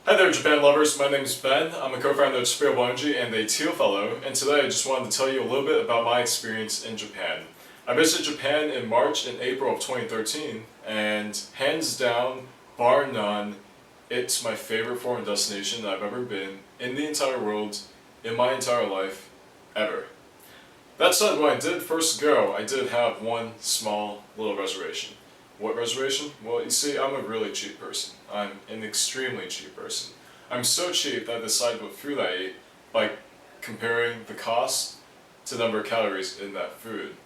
Hi there, Japan lovers. My name is Ben. I'm a co-founder of Cheapo and a Teal Fellow, and today I just wanted to tell you a little bit about my experience in Japan. I visited Japan in March and April of 2013, and hands down, bar none, it's my favorite foreign destination that I've ever been in the entire world, in my entire life, ever. That said, when I did first go, I did have one small little reservation. What reservation? Well, you see, I'm a really cheap person. I'm an extremely cheap person. I'm so cheap that I decided what food I ate by comparing the cost to the number of calories in that food.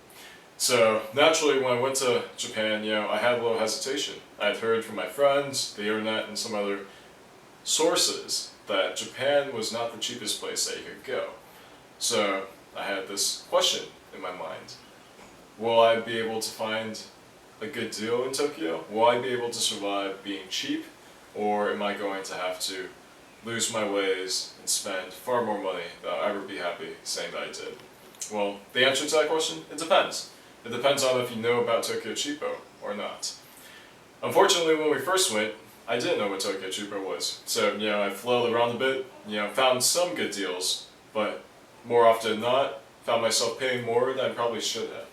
So naturally, when I went to Japan, I had a little hesitation. I'd heard from my friends, the internet, and some other sources that Japan was not the cheapest place that you could go. So I had this question in my mind. Will I be able to find a good deal in Tokyo? Will I be able to survive being cheap? Or am I going to have to lose my ways and spend far more money than I'll ever be happy saying that I did? Well, the answer to that question, it depends. It depends on if you know about Tokyo Cheapo or not. Unfortunately, when we first went, I didn't know what Tokyo Cheapo was. So, I flailed around a bit, found some good deals, but more often than not, found myself paying more than I probably should have.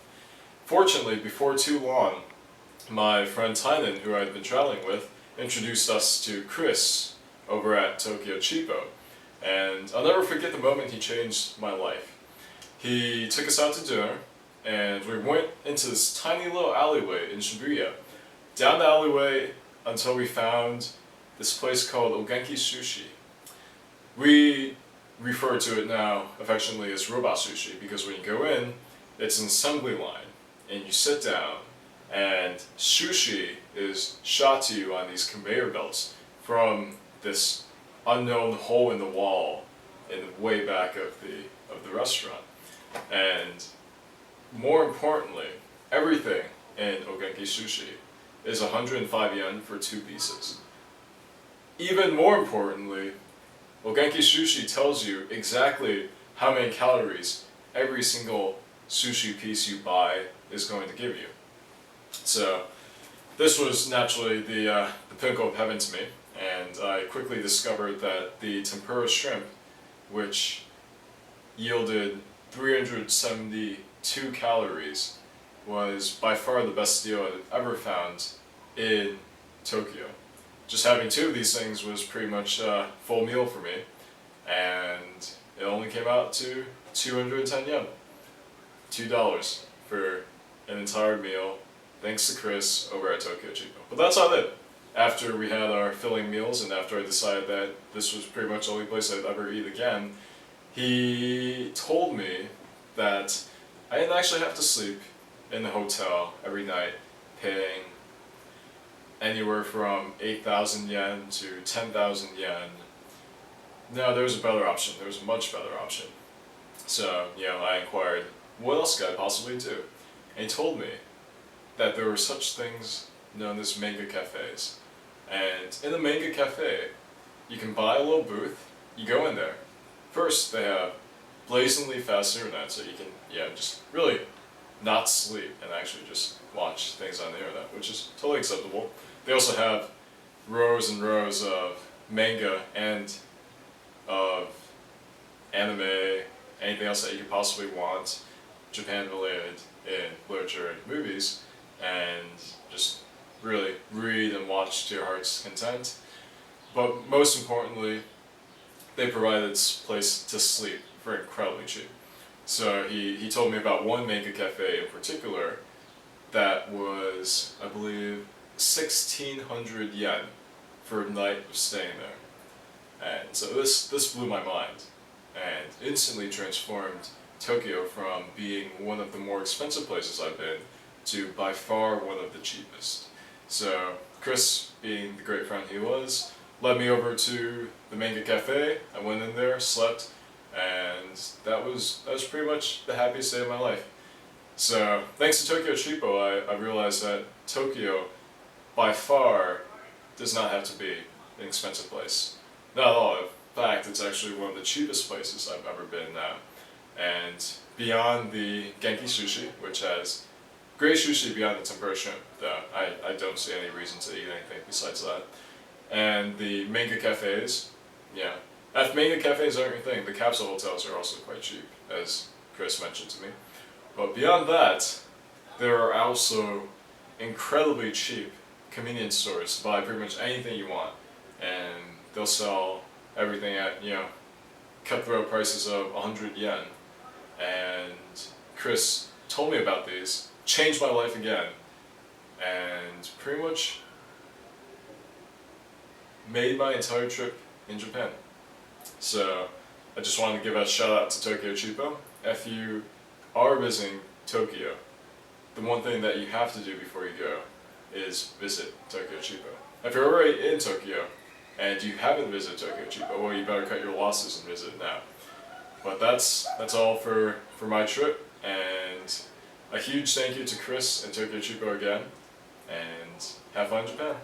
Fortunately, before too long, my friend Tynan, who I had been traveling with, introduced us to Chris over at Tokyo Cheapo. And I'll never forget the moment he changed my life. He took us out to dinner, and we went into this tiny little alleyway in Shibuya. Down the alleyway until we found this place called Ogenki Sushi. We refer to it now affectionately as robot sushi because when you go in, it's an assembly line, and you sit down, and sushi is shot to you on these conveyor belts from this unknown hole in the wall in the way back of the restaurant. And more importantly, everything in Ogenki Sushi is 105 yen for 2 pieces. Even more importantly, Ogenki Sushi tells you exactly how many calories every single sushi piece you buy is going to give you. So this was naturally the pinnacle of heaven to me, and I quickly discovered that the tempura shrimp, which yielded 372 calories, was by far the best deal I've ever found in Tokyo. Just having 2 of these things was pretty much a full meal for me, and it only came out to 210 yen. $2 for an entire meal, thanks to Chris over at Tokyo Cheapo. But that's all it. After we had our filling meals and after I decided that this was pretty much the only place I'd ever eat again, he told me that I didn't actually have to sleep in the hotel every night, paying anywhere from 8,000 yen to 10,000 yen. No, there was a better option. There was a much better option. So, I inquired, what else could I possibly do? And he told me that there were such things known as manga cafes. And in the manga cafe, you can buy a little booth, you go in there. First, they have blazingly fast internet, so you can, just really not sleep and actually just watch things on the internet, which is totally acceptable. They also have rows and rows of manga and of anime, anything else that you could possibly want, Japan-related in literature and movies, and just really read and watch to your heart's content. But most importantly, they provided this place to sleep for incredibly cheap. So he told me about one manga cafe in particular that was, I believe, 1,600 yen for a night of staying there. And so this blew my mind and instantly transformed Tokyo from being one of the more expensive places I've been to by far one of the cheapest. So Chris, being the great friend he was, led me over to the manga cafe. I went in there, slept, and that was pretty much the happiest day of my life. So thanks to Tokyo Cheapo, I realized that Tokyo by far does not have to be an expensive place. Not at all. In fact, it's actually one of the cheapest places I've ever been now. And beyond the Genki Sushi, which has great sushi beyond the tempura shrimp, though I don't see any reason to eat anything besides that. and the manga cafes. Yeah. If manga cafes aren't your thing, the capsule hotels are also quite cheap, as Chris mentioned to me. But beyond that, there are also incredibly cheap convenience stores to buy pretty much anything you want. And they'll sell everything at, cutthroat prices of 100 yen. And Chris told me about these, changed my life again, and pretty much made my entire trip in Japan. So I just wanted to give a shout out to Tokyo Cheapo. If you are visiting Tokyo, the one thing that you have to do before you go is visit Tokyo Cheapo. If you're already in Tokyo and you haven't visited Tokyo Cheapo, well, you better cut your losses and visit now. But that's all for my trip, and a huge thank you to Chris and Tokyo Cheapo again, and have fun in Japan.